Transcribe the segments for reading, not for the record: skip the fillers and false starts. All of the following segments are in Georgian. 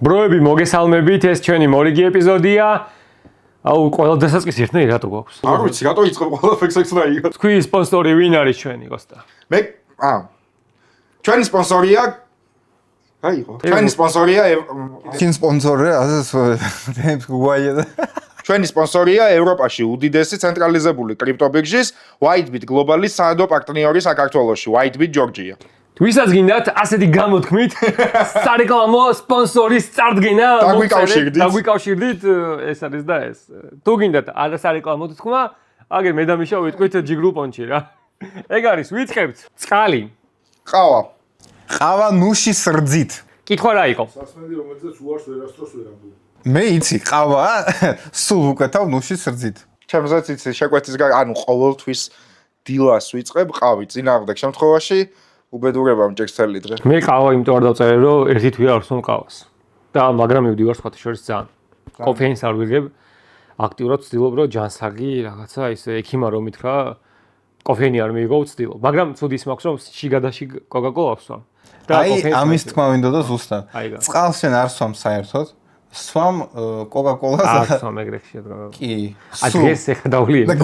Ბროები მოგესალმებით, ეს ჩვენი მორიგი ეპიზოდია. აუ, ყველა დასაწყისი ერთნაირი რატო გვაქვს? არ ვიცი, რატო იწყებ ყველაფერს ექსტრაია. თქვენი სპონსორი ვინ არის ჩვენი, კოსტა? ჩვენი სპონსორია ჩვენი სპონსორია კინ სპონსორია, ჩვენი სპონსორია ევროპაში უდიდესი ცენტრალიზებული კრიპტობირჟის WhiteBit გლობალის საადო პარტნიორი საქართველოში, WhiteBit Georgia. ვისაც გინდათ ასეთი გამოთქმით სარეკლამო სპონსორის წარდგენა დაგვიკავშირდით ეს არის და ეს თუ გინდათ არა სარეკლამო თქმა აგერ მე და მიშა ვიტყვით ჯიგრულ პონჩი რა ეგ არის ვიწყებთ წყალი ყავა ნუში სრძით კითხვა რა იყო სასმელი რომელზეც უარს ვერასდროს ვერ ამბობ მე იცი ყავა სულ უკეთავ ნუში სრძით ჩემზეც იცი შეკვეთის ანუ ყოველთვის დილას ვიწყებ ყავი წინააღმდეგ შემთხვევაში უბედურება მჭირს წელი დღე. მე ყავა იმიტომ არ დავწერე, რომ ერთი თვე არ ვსვამ ყავას. და მაგრამ მივდივარ სხვათა შორის ძალიან. კოფეინს არ ვიღებ. აქტიურად ვცდილობ, რომ ჯანსაღი რაღაცა ისე ექიმა რომ მითხრა, კოფეინი არ მიიღო, ვცდილობ. მაგრამ ცუდი ის მაქვს, რომ შიგადაში კოკა-კოლა ვსვამ. და ამის თქმა მინდოდა ზუსტად. წყალს შენ არ სვამ საერთოდ. სვამ კოკა-კოლას. არ სვამ ეგრეში ადგა. კი. დღეს ეხა დავლიე. და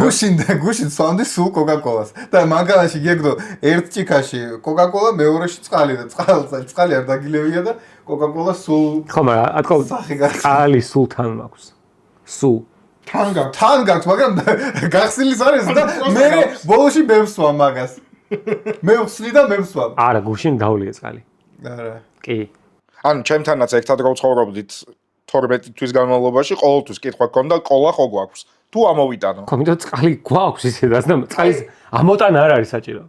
გუშინ სვამდი სულ კოკა-კოლას. და მაგალაში გეგდო ერთ ჭიქაში კოკა-კოლა, მეორეში წყალი და წყალი არ დაგილევია და კოკა-კოლა სულ ხო, მაგრამ ატყო წყალი სულ თან მაქვს. სულ თან გაქვს, მაგრამ გახსილის არის და მე ბოლოში მე ვსვამ მაგას. მე ვხსნი და მე ვსვამ. არა, გუშინ დავლიე წყალი. არა. კი. ანუ ჩემთანაც ერთად რო ვცხოვრობდით 12 თვის განმავლობაში ყოველთვის კითხვა გქონდა ყოლა ხო გვაქვს თუ ამოვიტანო ხო მინდა წყალი გვაქვს ისედაც და წყალის ამოტანა არ არის საჭირო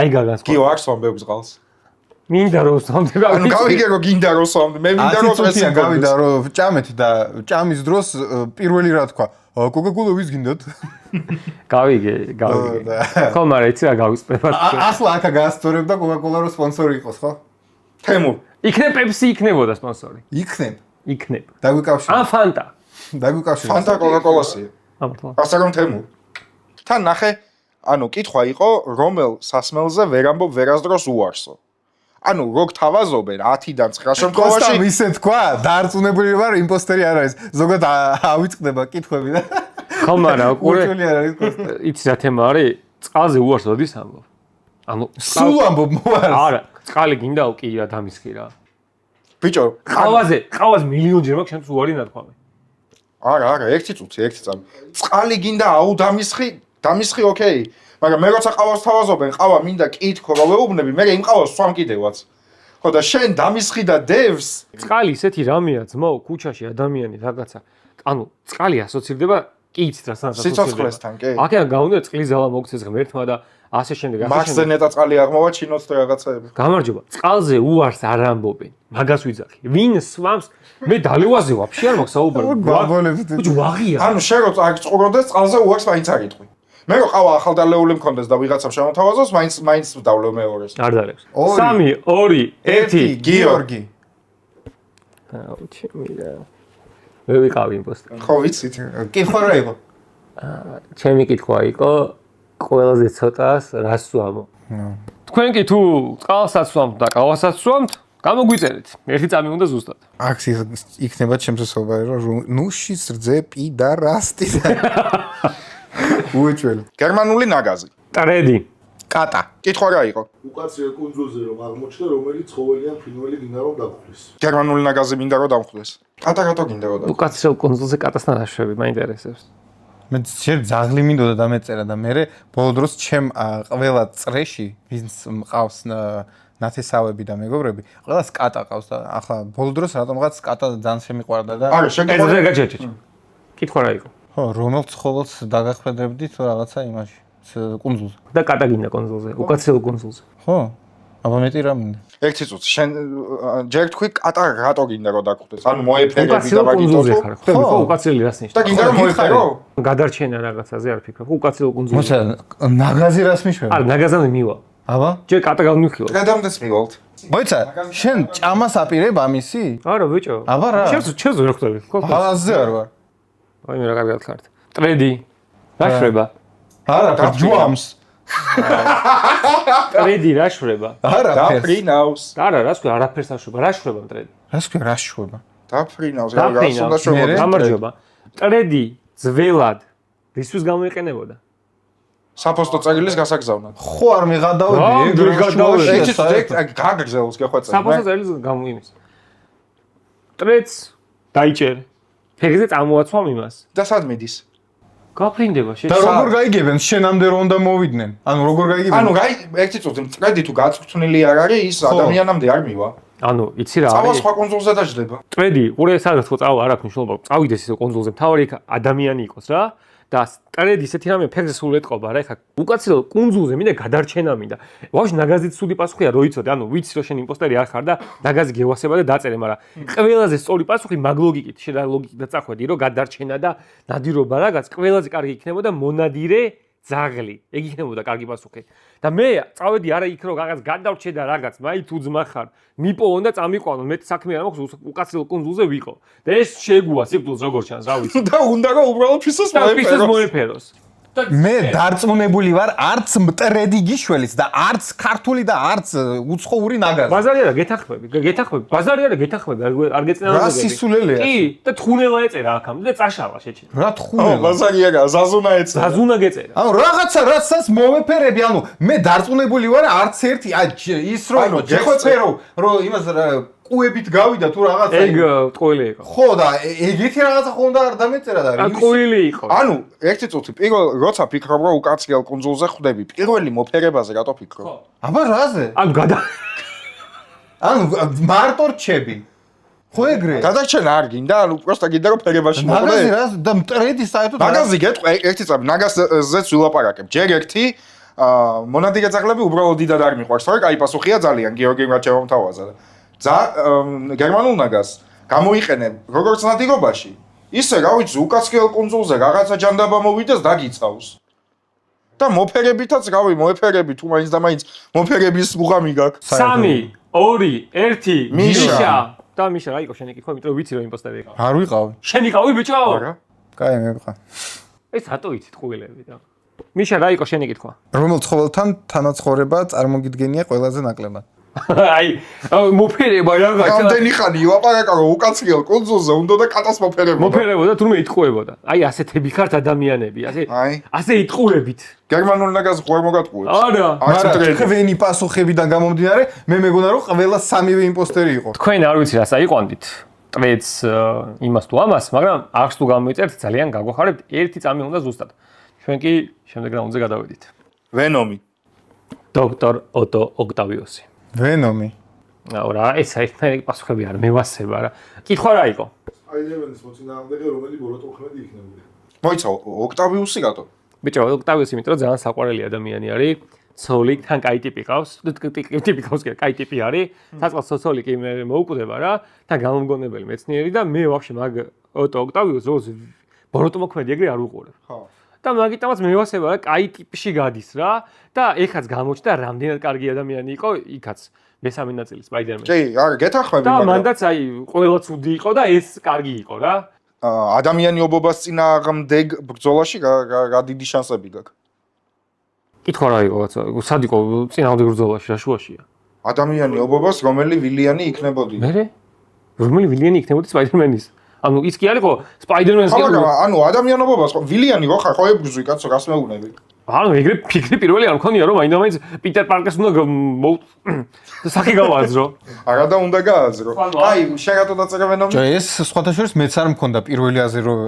აი გაგანს კი არ სვამბებ წყალს მინდა რომ სვამდები ანუ გავიგე რომ გინდა რომ სვამდე მე მინდა რომ წესია გავიდა რომ ჭამეთ და ჭამის დროს პირველი რა თქვა კოკა-კოლა ვის გინდათ გავიგე ხო მაგრამ იცი რა გავისწრებათ ახლა აქა გაასწორებ და კოკა-კოლა რო სპონსორი იყოს ხო თემურ იქნებ პეპსი იქნებოდა სპონსორი იქნებ დაგვიკავშირე ან ფანტა დაგვიკავშირე ფანტა კოკა-კოლასია ამართლა ასე რომ თემურ თან ნახე ანუ კითხვა იყო რომელ სასმელზე ვერ ამბობ ვერასდროს უარსო ანუ რო გთავაზობენ 10-დან 9 შემთხვევაში კოსტამ ისე თქვა დაარწმუნებული ვარ იმპოსტერი არ არის ზოგადად ავიწყდება კითხვები და ხო მაგრამ უჩველი არ არის კოსტა იცი რა თემა არის წყალზე უარს ოდის ამბობ ანუ სულ ამბობ მოარს არა წყალი გინდა კი რა დამისხი რა ბიჭო ყავას მილიონჯერ მაქვს შენს უარი ნათქვამი არა ერთი წამი წყალი გინდა აუ დამისხი ოკეი მაგრამ მე როცა ყავას თავაზობენ ყავა მინდა კითხო რა ვეუბნები მე იმ ყავას სვამ კიდევაც ხო და შენ დამისხი და დევს წყალი ისეთი რამეა ძმაო ქუჩაში ადამიანი რაღაცა ანუ წყალი ასოცირდება კიცით რა სანაცვლოდ სიცოცხლესთან კი აქედან გაუნდა წყლის ზალა მოგცეს ღმერთმა და ასე შემდეგ მასზე ნეტა წყალი აღმოვა ჩინოთ და რაღაცაები გამარჯობა წყალზე უარს არ ამბობენ მაგას ვიძახი ვინ სვამს მე დალევაზე ვაფშე არ მაქვს საუბარი ბიჭო ვაღია ანუ შენ რო წაიწყუროდეს წყალზე უარს მაინც არ იტყვი მე რო ყავა ახალდალეული მქონდეს და ვიღაცამ შემოთავაზოს მაინც დავლევ მეორეს არ დალევს 3 2 1 გიორგი აუ ჩემია მე ვიყავი იმპოსტერი ხო ვიცით კითხვა რა იყო ჩემი კითხვა იყო ყველაზე ცოტას რას სვამო თქვენ კი თუ წყალსაც სვამთ და ყავასაც სვამთ გამოგვიწერეთ ერთი წამი უნდა ზუსტად აქ იქნება შემსასწავლებელი რომ ნუში სრძე პიდარასტი უეჭველი გერმანული ნაგაზი ტრედი კატა კითხვა რა იყო უკაცრიელ კუნძულზე რომ აღმოჩნდა რომელიც ცხოველი ან ფრინველი გინდა რომ დაგხვდეს გერმანული ნაგაზი მინდა რომ დამხვდეს კატა რატო გინდა რომ დამხვდეს უკაცრიელ კუნძულზე კატასთან აშვები მაინტერესებს მე შენ ძაღლი მინდოდა დამეწერა და მე ბოლო დროს ჩემ ყველა წრეში ვინც მყავს ნათესავები და მეგობრები ყველას კატა ყავს და ახლა ბოლო დროს რატომღაც კატა ძალიან შემიყვარდა და არა შეგეჭეჭ კითხვა რა იყო ხო რომელ ცხოველს დაგახვედრებდით თუ რაღაცა იმაში კუნძულზე და კატა გინდა კუნძულზე უკაცრიელ კუნძულზე ხო აბა მეტი რა მინდა ერთი წუთი შენ ჯერ თქვი კატა რატო გინდა რომ დაგხვდეს ანუ მოეფერები და მაგითო ხო უკაცრიელი რას ნიშნავს და გინდა რომ მოეფერო გადარჩენა რაღაცაზე არ ფიქრობ უკაცრიელ კუნძულზე მოცა ნაგაზი რას მიშვება არა ნაგაზამდე მივა აბა ჯერ კატა გამიხილო გადამდეც მივალთ მოიცა შენ ჭამას აპირებ ამისი არა ბიჭო აბა რა შენ ვერ ხვდები ხო ხალხზე არ ვარ აი მე რა კარგად ხართ ტრედი რა შვება არა ჯუამს ტრედი რა შვება არა დაფრინავს არა რას ქვია არაფერს არ შვება რა შვება ტრედი რას ქვია რა შვება დაფრინავს, გამარჯობა. ტრედი ძველად რისთვის გამოიყენებოდა? საფოსტო წერილის გასაგზავნად. ხო არ მიღადავები გაგრძელოს გეხვეწე. საფოსტო წერილის გამოიმის. ტრედს დაიჭერ. ფეგზე წამოაცვა იმას. და სად მიდის? გაფრინდება და როგორ გაიგებენ შენამდე რომ უნდა მოვიდნენ? ანუ როგორ გაიგებენ? ანუ ერთი წუთი ტრედი თუ გაწვრთნილი არ არის, ის ადამიანამდე არ მივა. ანუ იცი რა წავა არის? სხვა კონსოლზე დაждდება. ტრედი ყურე სადაც ხო წავა არ აქვს მნიშვნელობა. წავიდეს ისე კონსოლზე, მთავარი იქ ადამიანი იყოს რა. და ტრედი ისეთი რამე ფეგზე სულ ეტყობა რა, ეხა უკაცრიელ კუნძულზე მინდა გადარჩენა მინდა. ვაფშე ნაგაზით სული პასუხია რო იცოდე, ანუ ვიცი რომ შენ იმპოსტერი არ ხარ და ნაგაზი გევასება და დაწერე, მაგრამ ყველაზე სწორი პასუხი მაგ ლოგიკით, შენ რა ლოგიკით დაწახვედი, რომ გადარჩენა და ნადირობა რაღაც ყველაზე კარგი იქნებოდა მონადირე ძაღლი. ეგ იქნებოდა კარგი პასუხი. და მე წავედი არა იქ რომ რაღაც გადავრჩე და რაღაც, მაი თუ ძმა ხარ, მიპოვონ და წამიყვანონ, მე საქმე არ მაქვს უკაცრიელ კუნძულზე ვიყო. და ეს შეგუა სიკვდილს როგორ ჩანს, რა ვიცი. და უნდა რომ უბრალოდ ფისოს მოეფეროს. მე დარწმუნებული ვარ არც მტრედი გიშველის და არც ქართული და არც უცხოური ნაგაზი. ბაზარი არა გეთახმები. ბაზარი არა გეთახმები, არ გეწინააღმდეგები. რა სისულელეა? კი, და თხუნელა ეწერა აქამდე და წაშალა შეჭი. რა თხუნელა? ბაზარი არა, ზაზუნა ეცა. ზაზუნა გეწერა. ანუ რაღაცა რასაც მოვეფერები, ანუ მე დარწმუნებული ვარ არც ერთი ის რომ გეხვეწერო, რომ იმას ყუებით გავიდა თუ რაღაცა. ეგ ტყუილი იყო. ხო და ეგეთი რაღაცა ხონდა არ დამეწერა და ტყუილი იყო. ანუ ერთი წუთი პირველ როცა ფიქრობ რომ უკაცრიელ კონსოლზე ხვდები, პირველი მოფერებაზე რატო ფიქრობ? აბა რაზე? ანუ მარტო რჩები. ხო ეგრე? გადარჩენა არ გინდა, ანუ პროსტა გინდა რომ ფერებაში მოხვდე. ნაგაზი რა და მტრედი საერთოდ ნაგაზი გეტყვი ერთი წამი ნაგაზზეც ვილაპარაკებ. ჯერ ერთი მონადირე ძაღლები უბრალოდ დიდად არ მიყვარს, თორე კაი პასუხია ძალიან გიორგი რაჭევამთავაზა. გერმანულ ნაგაზს გამოიყენე როგორც ნადირობაში. ისე რა ვიცი, უკაცრიელ კუნძულზე რაღაცა ჯანდაბა მოვიდეს და გიცავს. და მოფერებითაც რავი, მოეფერები თუ მაინც და მაინც მოფერების მუღამი გაქვს. 3 2 1 მიშა. და მიშა რა იყო შენი კითხვა, იმიტომ რომ ვიცი რომ იმპოსტერი იყო. არ ვიყავი. შენ იყავი ბიჭო? არა. კაი მე ვიყავ. ეს რატო იცი ტყუილები და მიშა რა იყო შენი კითხვა? რომელ ცხოველთან თანაცხოვრება წარმოგიდგენია ყველაზე ნაკლებად? აი, მოფერება რაღაცა. რამდენი ხანი ილაპარაკა რომ უკაცრიელ კუნძულზე უნდა და კატას მოფერებოდა. მოფერებოდა თურმე იტყუებოდა. აი ასეთები ხართ ადამიანები, ასე იტყუებით. გერმანულ ნაგაზს ხوار მოგატყუებს. არა, მაგრამ თქვენი პასუხებიდან გამომდინარე, მე მეგონა რომ ყველა სამივე იმპოსტერი იყო. თქვენ არ ვიცი რას აიყვანდით. ტრედს იმას თუ ამას, მაგრამ არც თუ გამოიწერთ ძალიან გაგვახარებთ, ერთი წამი უნდა ზუსტად. ჩვენ კი შემდეგ რაუნდზე გადავედით. ვენომი. დოქტორ ოტო ოქტავიოსი. ვენომი. რა, ეს საერთოდ პასუხები არ მევასება რა. კითხვა რა იყო? სპაიდერმენის მოწინააღმდეგე რომელი ბოროტოხმედი იქნებოდა? მოიცა ოქტავიუსი რატო? ბიჭო, ოქტავიუსი იმიტომ რომ ძალიან საყვარელი ადამიანი არის. ცოლი თან კაი ტიპი ყავს. ტიპი ყავს კი, კაი ტიპი არის. საწყალ ცოლი კი მე მოუკვდება რა. თან გამომგონებელი მეცნიერი და მე ვაფშე მაგ ოტო ოქტავიუსს როს ბოროტომოქმედი ეგრე არ უყურებ. ხო. და მაგიტომაც მევასება რა, კაი ტიპში გადის რა და ეხაც გამოჩნდა რამდენად კარგი ადამიანი იყო, იქაც მესამე ნაწილი სპაიდერმენი. კი, არა, გეთახმები, და მანდაც აი ყველა ცუდი იყო და ეს კარგი იყო რა. ადამიანობობას წინააღმდეგ ბრძოლაში რა დიდი შანსები გაქვს? კითხვა რა იყო, სად იყო წინააღმდეგ ბრძოლაში, რა შუაშია? ადამიანობობას რომელი ვილიანი იქნებოდი? მე? რომელი ვილიანი იქნებოდი სპაიდერმენის? ანუ ის კი არისო სპაიდერმენს კი. ანუ ადამიანობობას ვილიანი რო ხარ, ხო ებრძვი კაცო, რას მეუბნები? ანუ ეგრე ფიქრი პირველი არ მქონია რომ მაინდა-მაინც პიტერ პარკერს უნდა სახე გავააზრო. არა და უნდა გააზრო. აი, შენ რატო დაწერა ვენომი? ჯო ეს სხვათა შორის მეც არ მქონდა პირველი აზრი რომ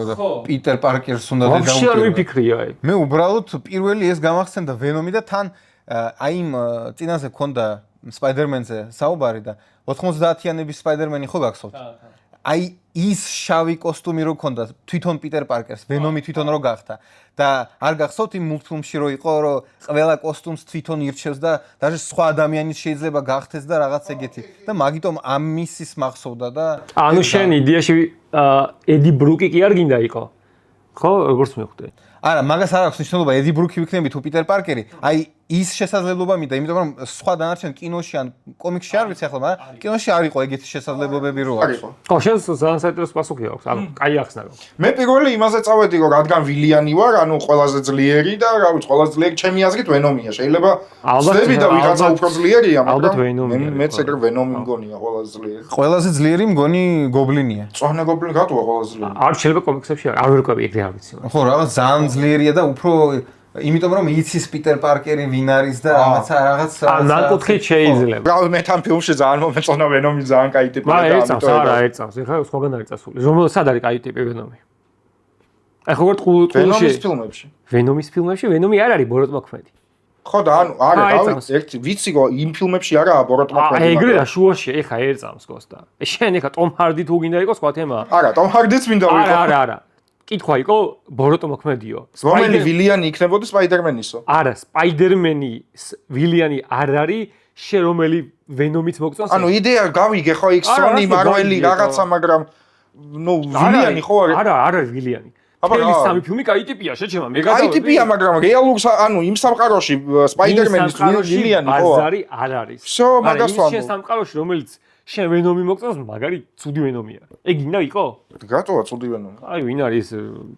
პიტერ პარკერს უნდა დავუკვირდე. ვაფშე არ მიფიქრია აი. მე უბრალოდ პირველი ეს გამახსენდა ვენომი და თან აი იმ წინაზე მქონდა სპაიდერმენზე საუბარი და 90-იანების სპაიდერმენი ხო გახსოვთ? აი ის შავი კოსტუმი რო ქონდა თვითონ პიტერ პარკერს, ვენომი თვითონ რო გახდა და არ გახსოვთ იმ მულტფილმში რო იყო რომ ყველა კოსტუმს თვითონ ირჩევს და даже სხვა ადამიანის შეიძლება გახდეს და რაღაც ეგეთი და მაგიტომ ამისის მახსოვდა და ანუ შენ იდეაში ედი ბრუკი კი არ გინდა იყო? ხო, როგორც მივხვდი. არა, მაგას არ აქვს მნიშვნელობა, ედი ბრუკი ვიქნები თუ პიტერ პარკერი. აი ის შესაძლებლობა მინდა, იმიტომ რომ სხვა დანარჩენ კინოში ან კომიქსში არ ვიცი ახლა, მაგრამ კინოში არ იყო ეგეთი შესაძლებლობები რო არ აქვს. იყო. ხო, შენ ძალიან საინტერესო პასუხი აქვს. ანუ, კაი ახსნა რომ. მე პირველი იმაზე წავედი, რომ რადგან ვილიანი ვარ, ანუ ყველაზე ძლიერი და რა ვიცი, ყველაზე ძლიერი ჩემი აზრით ვენომია. შეიძლება ვწდები და ვიღაცა უფრო ძლიერია, ალბათ ვენომია. მეც ეგრე ვენომი მგონია ყველაზე ძლიერი. ყველაზე ძლიერი მგონი გობლინია. წოხნე გობლინი რატოა ყველაზე ძლიერი? არ შეიძლება კომიქსებში არ ვერკვევი ეგრე არ ვიცი. ხო, რაღაც ძალიან ძლიერია და უფრო იმიტომ რომ იცის პიტერ პარკერი ვინ არის და რაღაც ნაკუთხით შეიძლება. რა მე თან ფილმში ძალიან მომეწონა ვენომი ძალიან კაი ტიპია მაგრამ ერწავს არა ერწავს. ეხლა სხვაგან არის წასული. რომელ სად არის კაი ტიპი ვენომი? აი ხო ვენომის ფილმებში. ვენომის ფილმებში ვენომი არ არის ბოროტმოქმედი. ხო და ანუ არა ერთი ვიცი რომ იმ ფილმებში არაა ბოროტმოქმედი. ეგრე რა შუაში ეხა ერწავს კოსტა. შენ ეხა ტომ ჰარდი თუ გინდა იყოს სხვა თემა. არა, ტომ ჰარდიც მინდა ვიყო. არა. კითხვა იყო ბოროტმოქმედიო. რომელი ვილიანი იქნებოდი სპაიდერმენისო? არა, სპაიდერმენის ვილიანი არ არის, შე რომელი ვენომით მოგწონს? ანუ იდეა გავიგე ხო იქ სონი მარველი რაღაცა, მაგრამ ნუ ვილიანი ხო არის? არა, არ არის ვილიანი. ეს სამი ფილმი კაი ტიპია, შეჩემა, მე კაი ტიპია, მაგრამ რეალურ ანუ იმ სამყაროში სპაიდერმენის ვილიანი ხო? ბაზარი არ არის. всё, მაგას ვამბობ. შენ სამყაროში რომელიც შენ ვენომი მოგწონს, მაგარი ცუდი ვენომია. ეგ გინდა იყო? რატოა ცუდი ვენომი? აი, ვინ არის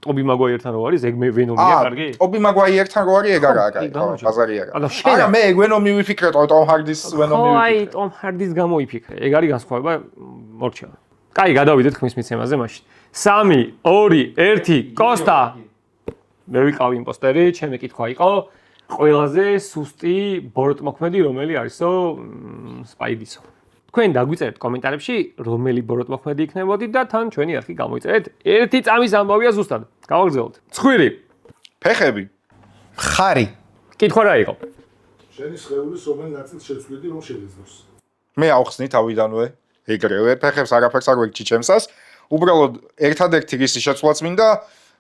ტობი მაგვაიერთან რო არის, ეგ მე ვენომია, კარგი? ტობი მაგვაიერთან რო არის, ეგ არა, კაი, ხო, ბაზარი არა. არა, მე ეგ ვენომი ვიფიქრე, ტომ ჰარდის ვენომი ვიფიქრე. ხო, აი, ტომ ჰარდის გამოიფიქრე. ეგ არის განსხვავება, მორჩა. კაი, გადავიდეთ ხმის მიცემაზე მაშინ. 3, 2, 1, კოსტა. მე ვიყავი იმპოსტერი, ჩემი კითხვა იყო, ყველაზე სუსტი ბოროტმოქმედი რომელი არისო, სპაიდისო. თქვენ დაგვიწერეთ კომენტარებში, რომელი ბოროტმოქმედი იქნებოდით და თან ჩვენი არხი გამოიწერეთ. ერთი წამის ამბავია ზუსტად. გავაგრძელოთ. ცხვირი. ფეხები. ხარი. კითხვა რა იყო? შენი სხეულის რომელ ნაწილს შეცვლიდი რომ შეგეძლოს? მე ავხსნი თავიდანვე, ეგრევე ფეხებს არაფერს არ ვეკჭი ჩემსას. უბრალოდ ერთადერთი რისი შეცვლაც მინდა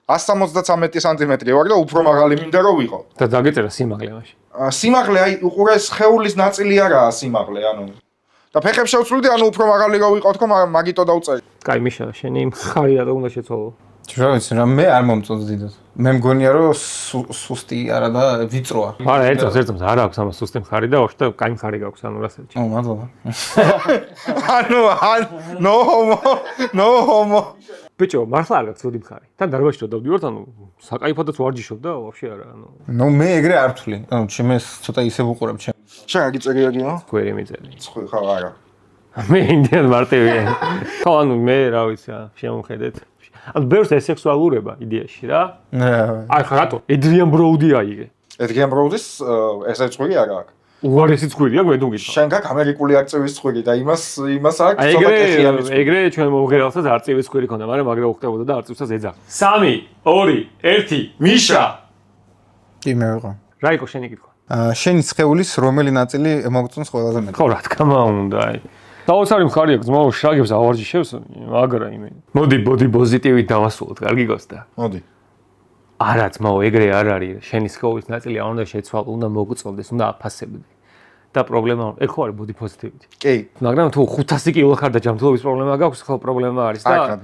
173 სანტიმეტრი ვარ და უფრო მაღალი მინდა რომ ვიყო. და დაგეწერა სიმაღლე მაშინ. სიმაღლე აი უყურე სხეულის ნაწილი არაა სიმაღლე, ანუ და ფეხებს შევცვლიდი, ანუ უფრო მაღალი რო ვიყო თქო, მაგრამ მაგიტო დავწერი. კაი, მიშა, შენი მხარი რა უნდა შეცვალო? რა ვიცი რა მე არ მომწონს დიდად. მე მგონია რომ სუსტი არა და ვიწროა. არა, ერთს არა აქვს ამას სუსტი მხარი და ვაფშე კაი მხარი გაქვს ანუ რასაც. მადლობა. ანუ no homo. ბიჭო, მართლა არ გაქვს ცუდი მხარი. თან დარბაზში რო დავდივართ, ანუ საკაიფოდაც ვარჯიშობ და ვაფშე არა, ანუ. ნუ მე ეგრე არ ვთვლი. ანუ ჩემს ცოტა ისე ვუყურებ ჩემ. შენ რა გიწერიო გინო? სკვერი მიწერე. ხო, არა. მე იმდენ მარტივია. ხო, ანუ მე რა ვიცი რა, შემომხედეთ. ანუ ბევრს ეს სექსუალურება იდეაში რა. აი ხა რატო? ედრიან ბროუდი აიგე. ედგენ ბროუდის ესე ცხვირი არა აქვს. უარესი ცხვირია, გვენდო გითხრა. შენ გაქვს ამერიკული არწივის ცხვირი და იმას აქვს ცოტა კეხიანი ცხვირი. ეგრე ჩვენ მომღერალსაც არწივის ცხვირი ქონდა, მაგრამ მაგრა უხდებოდა და არწივსაც ეძახა. 3, 2, 1, მიშა. კი მე ვიყო. რა იყო შენი კითხვა? შენი სხეულის რომელი ნაწილი მოგწონს ყველაზე მეტად? ხო, რა თქმა უნდა, აი. დაუცარი მხარი აქვს, ძმაო, შრაგებს ავარჯიშებს, მაგრა იმენ. მოდი, ბოდი პოზიტივით დავასრულოთ, კარგი გოსტა. მოდი. არა, ძმაო, ეგრე არ არის. შენი სხეულის ნაწილი არ უნდა შეცვალო, უნდა მოგწონდეს, უნდა აფასებდე. და პრობლემა ეგ ხო არის ბოდი პოზიტივით. კი. მაგრამ თუ 500 კილო ხარ და ჯანმრთელობის პრობლემა გაქვს, ხო პრობლემა არის და აი,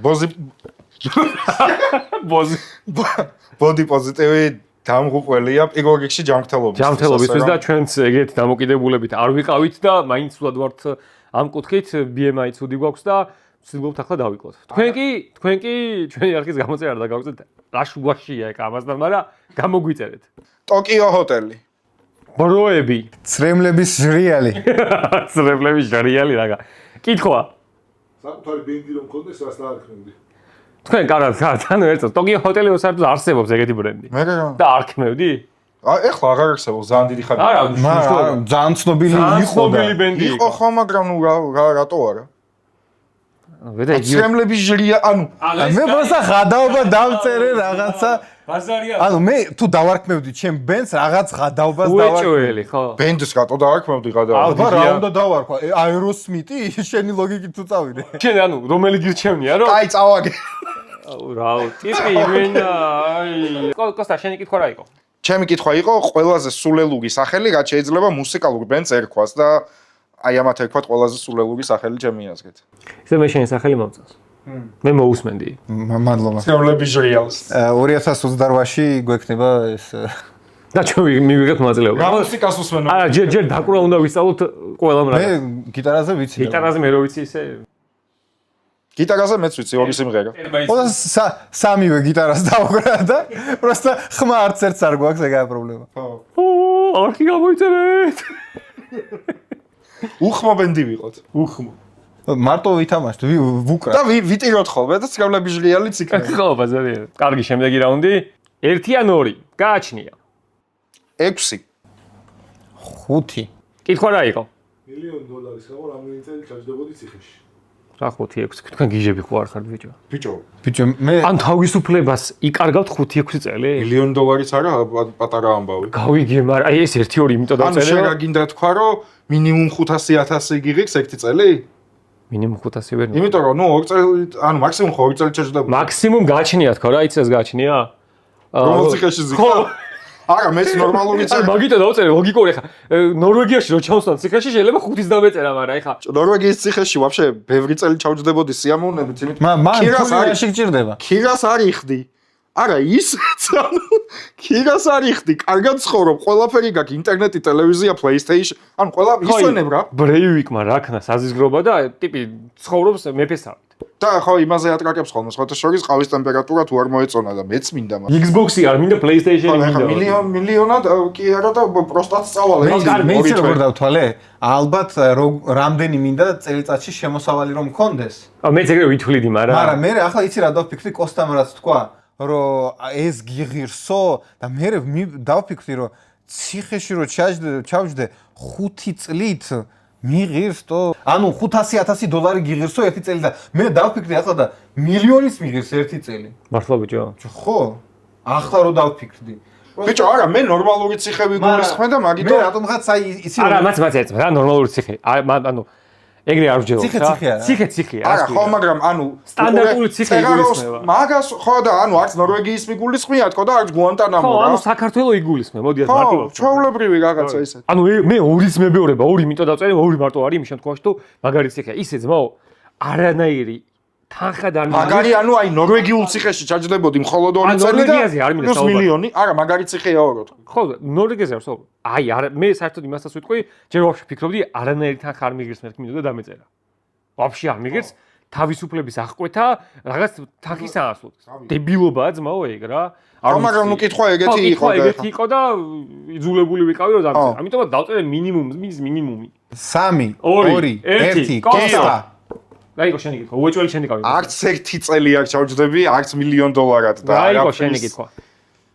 ბოდი პოზიტივი დამღუყველია პირველ რიგში ჯანმრთელობის. ჯანმრთელობისთვის და ჩვენც ეგეთი დამოკიდებულებით არ ვიყავით და მაინც სულად ვართ ამ კუთხით BMI ცუდი გვაქვს და ვცდილობთ ახლა დავიკლოთ. თქვენ კი ჩვენი არხის გამოწერა არ დაგავწეთ. რა შუაშია ეგ ამასთან, მაგრამ გამოგვიწერეთ. ტოკიო ჰოტელი. ბროები. ცრემლების ჟრიალი. ცრემლების ჟრიალი რაღა. კითხვა. საკუთარი ბენდი რომ მქონდეს, რას დაარქმევდი? თქვენ კარგად ხართ, ანუ ერთად ტოკიო ჰოტელი საერთოდ არსებობს ეგეთი ბრენდი. მე რა. და არქმევდი? ეხლა აღარ არსებობს, ძალიან დიდი ხანია. არა, ძალიან ცნობილი იყო და ბენდი იყო ხო, მაგრამ ნუ რატო არა? ვედა იგი ცრემლების ჟრია, ანუ მე მოსა ღადაობა დავწერე რაღაცა. ბაზარია. ანუ მე თუ დავარქმევდი ჩემ ბენს რაღაც ღადაობას უეჭველი, ხო? ბენდს რატო დაარქმევდი გადავა? აბა რა უნდა დავარქვა? აეროსმიტი? შენი ლოგიკით თუ წავიდე. შენ ანუ რომელი გირჩევნია რომ? აი წავაგე. რაო, ტიპი იმენა, აი. კოსტა, შენი კითხვა რა იყო? ჩემი კითხვა იყო ყველაზე სულელუგი სახელი, რაც შეიძლება მუსიკალურ ბენდს ერქვას და აი ამათ ერქვათ ყველაზე სულელუგი სახელი ჩემი აზრით. ისე მე შენი სახელი მომწონს. მე მოусმენდი. მადლობა. ცრემლების ჟრიალს. 2028-ში გვექნება ეს და ჩვენ მივიღებთ მონაწილეობა. რა მუსიკას უსმენო? არა, ჯერ დაკვრა უნდა ვისწავლოთ ყველამ მე რაღაც. გიტარაზე ვიცი. გიტარაზე მე რო ვიცი ისე. გიტარაზე მეც ვიცი ორი სიმღერა. ყველა სამივე გიტარას დავგრა და просто ხმა არც ერთს არ გვაქვს ეგაა პრობლემა. არქი გამოიწერეთ. უხმო ბენდი ვიყოთ. უხმო. მარტო ვითამაშთ, ვუკრა. და ვიტიროთ ხოლმე და ცრავლები ჟღიალიც იქნება. ხო, ბაზარია. კარგი, შემდეგი რაუნდი. 1 ან 2. გააჩნია. 6. 5. კითხვა რა იყო? $1,000,000 გამო რამდენი წელი ჩაჯდებოდი ციხეში? რა 5-6. თქვენ გიჟები ხო არ ხართ ბიჭო? ბიჭო, მე ან თავისუფლებას იკარგავთ 5-6 წელი? $1,000,000 არა პატარა ამბავი. გავიგე, მაგრამ აი ეს 1-2 იმიტომ ანუ შენ დავწერე. რა გინდა თქვა რომ მინიმუმ 500,000 გიღიქს 1 წელი? მინიმუმ 500 ვერ. იმიტომ რომ ნუ 2 წელი, ანუ მაქსიმუმ 2 წელი ჩაჯდება. მაქსიმუმ გააჩნია თქო რა, იცი ეს გააჩნია? რომელ ციხეში ზიქა? არა, მეც ნორმალური აი ციხე. მაგიტო დავწერე ლოგიკური ხა. ნორვეგიაში რო ჩავსვან ციხეში შეიძლება 5-ის დამეწერა, მაგრამ ეხა ნორვეგიის ციხეში ვაფშე ბევრი წელი ჩავჯდებოდი სიამოვნებით, იმიტომ მან ქირას ფული არ რა შეგჭირდება? ქირას არ იხდი. არა, ისეც ანუ ქირას არ იხდი, კარგად ცხოვრობ, ყველაფერი გაქვს, ინტერნეტი, ტელევიზია, PlayStation, ანუ ყველა ისვენებ რა. ბრეივიკმა რა ქნა საზიზგრობა და ტიპი ცხოვრობს მეფესავით. და ხო იმაზე ატრაკებს ხოლმე, სხვათა შორის ყავის ტემპერატურა თუ არ მოეწონა და მეც მინდა მაგრამ. Xbox-ი არ მინდა, PlayStation-ი მინდა. მილიონად კი არა და პროსტატ სწავალე. მე იცი როგორ დავთვალე? ალბათ რამდენი მინდა წელიწადში შემოსავალი რომ მქონდეს. მეც ეგრე ვითვლიდი, მაგრამ მაგრამ მე ახლა იცი რა დავფიქრდი კოსტამ რაც თქვა, რომ ეს გიღირსო და მე დავფიქრდი რომ ციხეში რო ჩავჯდე 5 წლით მიღირსო, ანუ $500,000 გიღირსო 1 წელი და მე დავფიქრდი ახლა და მილიონის მიღირს 1 წელი. მართლა ბიჭო? ხო? ახლა რო დავფიქრდი. ბიჭო, არა, მე ნორმალური ციხე ვიგულისხმე და მაგითო მე რატომღაც აი იცი არა, მაც ეწმა რა ნორმალური ციხე. ანუ ეგრე არ ვჯეროთ ციხე, რა. ციხეა რა. ციხე. არა, ხო, მაგრამ ანუ სტანდარტული ციხე იგულისხმება. მაგას ხო და ანუ არც ნორვეგიის მიგულისხმია თქო და არც გუანტანამო ხო, რა. ანუ საქართველოს იგულისხმე, მოდიათ ხო, მარტივად. ჩვეულებრივი რაღაცა ისე. ანუ მე ორის მებეორება, 2 იმიტომ დავწერე, 2 მარტო არის იმ შემთხვევაში თუ მაგარი ციხე. ისე ძმაო, არანაირი თანხა და მაგარი ანუ აი ნორვეგიულ ციხეში ჩაჯდებოდი მხოლოდ 2 წელი და ნორვეგიაზე არ მინდა პლუს საუბარი. მილიონი. არა, მაგარი ციხეა ოღონდ. ხო, ნორვეგიაზე არ საუბარი. აი, არა, მე საერთოდ იმასაც ვიტყვი, ჯერ ვაფშე ფიქრობდი, არანაირი თანხა არ მიგირს მეთქი მინდოდა დამეწერა. ვაფშე არ მიგირს, თავისუფლების აღკვეთა რაღაც თანხის აასრულებს. დებილობაა ძმაო ეგ რა. არა, მაგრამ ნუ კითხვა ეგეთი იყო და ეგეთი იყო და იძულებული ვიყავი რომ დამეწერა. ამიტომაც დავწერე მინიმუმი. 3, 2, 1, კოსტა. კოსტა. რა იყო შენი კითხვა? უეჭველი შენი კითხვა. არც 1 წელი არ ჩავჯდები, არც $1,000,000-ად და რა იყო შენი კითხვა?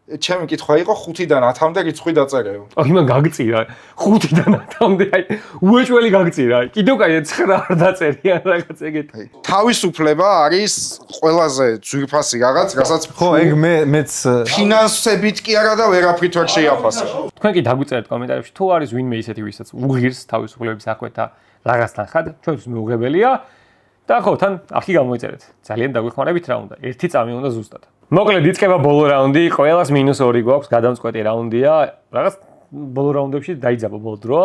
ჩემი კითხვა იყო 5-დან 10-მდე რიცხვი დაწერეო. აი მან გაგწირა 5-დან 10-მდე აი უეჭველი გაგწირა. კიდევ კაი 9 არ დაწერიან რაღაც ეგეთი. თავისუფლება არის ყველაზე ძვირფასი რაღაც, რასაც ხო, ეგ მეც ფინანსებით კი არა და ვერაფრით ვერ შეაფასე. თქვენ კი დაგვიწერეთ კომენტარებში თუ არის ვინმე ისეთი ვისაც უღირს თავისუფლების აკვეთა რაღაც თანხად, ჩვენთვის მიუღებელია და ხო თან ახი გამოიწერეთ. ძალიან დაგვეხმარებით რა უნდა. ერთი წამი უნდა ზუსტად. მოკლედ იწყება ბოლო რაუნდი, ყველას -2 გვაქვს, გადამწყვეტი რაუნდია. რაღაც ბოლო რაუნდებში დაიძაბა ბოლო დრო.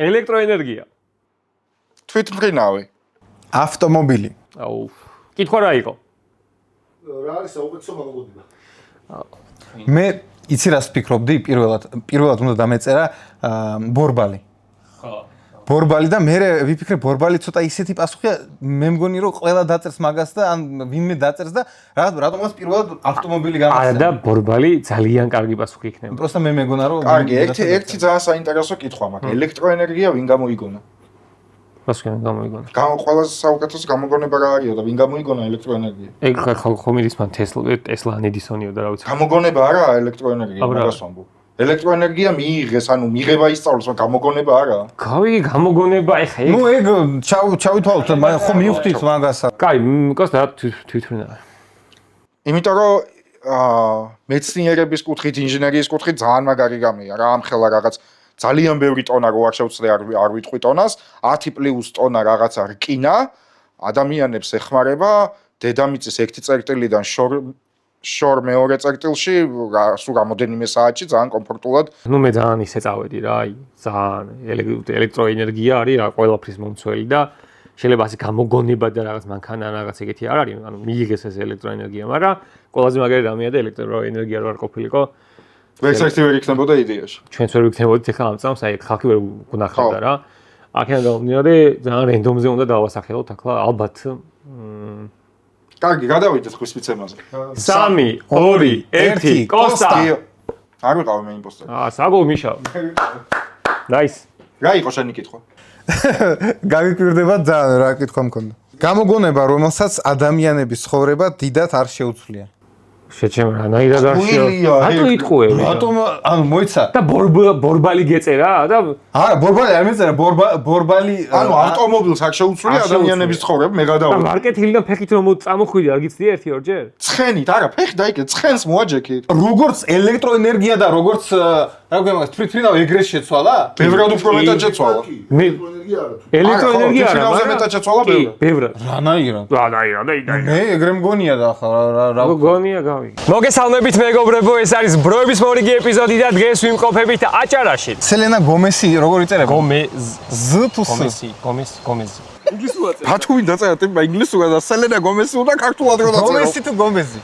ელექტროენერგია. თვითმფრინავი. ავტომობილი. აუ, კითხვა რა იყო? რა არის საუკეთესო მაგოდება? მე იცი რას ფიქრობდი პირველად უნდა დამეწერა ბორბალი. ხო. ბორბალი და მე ვიფიქრე ბორბალი ცოტა ისეთი პასუხია, მე მგონი რომ ყველა დაწერს მაგას და ან ვინმე დაწერს და რატომღაც პირველად ავტომობილი არა გამახსენდა. და ბორბალი ძალიან კარგი პასუხი იქნება. просто მე მეგონა რომ კარგი, ერთი ძალიან საინტერესო კითხვა მაქვს. ელექტროენერგია ვინ გამოიგონა? პასუხი გამოიგონა. ყველაზე საუკეთესო გამოგონება რა არისო და ვინ გამოიგონა ელექტროენერგია? ეგ ხომირის მან ტესლა ან ედისონიო და რა ვიცი. გამოგონება არა ელექტროენერგია, მაგას ვამბობ. ელექტროენერგია მიიღეს, ანუ მიღება ისწავლეს, მაგრამ გამოგონება არა. გავიგე გამოგონება ეხა ეგ. ნუ ეგ ჩავითვალოთ, ხო მივხვდით მაგასა. კაი, კოსტა თვითმფრინავი. იმიტომ რომ მეცნიერების კუთხით, ინჟინერიის კუთხით ძალიან მაგარი გამია რა, ამხელა რაღაც ძალიან ბევრი ტონა რო არ შევწდე, არ ვიტყვი ტონას, 10+ ტონა რაღაცა რკინა ადამიანებს ეხმარება დედამიწის 1 წერტილიდან შორ მეორე წერტილში სულ რამოდენიმე საათში ძალიან კომფორტულად. ნუ მე ძალიან ისე წავედი რა, აი, ძალიან ელექტროენერგია არის რა ყველაფრის მომცველი და შეიძლება ასე გამოგონება და რაღაც მანქანა რაღაც ეგეთი არ არის, ანუ მიიღეს ეს ელექტროენერგია, მაგრამ ყველაზე მაგარი რამეა და ელექტროენერგია რო არ ყოფილიყო, ვერცერთი ვერ იქნებოდა იდეაში. ჩვენც ვერ ვიქნებოდით ახლა ამ წამს, აი ხალხი ვერ გუნახავდა რა. აქედან გამომდინარე, ძალიან რენდომზე უნდა დავასახელოთ ახლა ალბათ კარგი, გადავიდეთ ხვისპიცემაზე. 3 2 1 კოსტა. არ ვიყავ მე იმპოსტერი. საგოლ მიშა. ნაის. რა იყო შენი კითხვა? გაგიკვირდება ძალიან რა კითხვა მქონდა. გამოგონება, რომელსაც ადამიანების ცხოვრება დიდად არ შეუცვლია. შეჩემ რანაირად არ ტყუილია, რატო იტყუები? რატომ ანუ მოიცა? და ბორბალი გეწერა და არა, ბორბალი არ მეწერა, ბორბალი ანუ ავტომობილს არ შეუცვლია ადამიანების ცხოვრება, მე და გადავიდე. მარკეტინგიდან ფეხით რომ წამოხვიდი, არ გიცდი ერთი ორჯერ? ცხენით, არა, ფეხი დაიკიდე, ცხენს მოაჯექით. როგორც ელექტროენერგია და როგორც რა გვემაგს თვითმფრინავ ეგრეს შეცვალა? ბევრად უფრო მეტად შეცვალა. მე ელექტროენერგია არა, თვითმფრინავზე მეტად შეცვალა ბევრად. ბევრად. რანაირად? რანაირად და იდაი. მე ეგრე მგონია და ახლა რა გონია გავიგე. მოგესალმებით მეგობრებო, ეს არის ბროების მორიგი ეპიზოდი და დღეს ვიმყოფებით აჭარაში. სელენა გომესი როგორ იწერება? გომეზ ზ თუ ს? გომეზ. ბათუმი დაწერა ტიპა ინგლისურად და სელენა გომესი უნდა ქართულად რომ დაწერო. გომესი თუ გომეზი?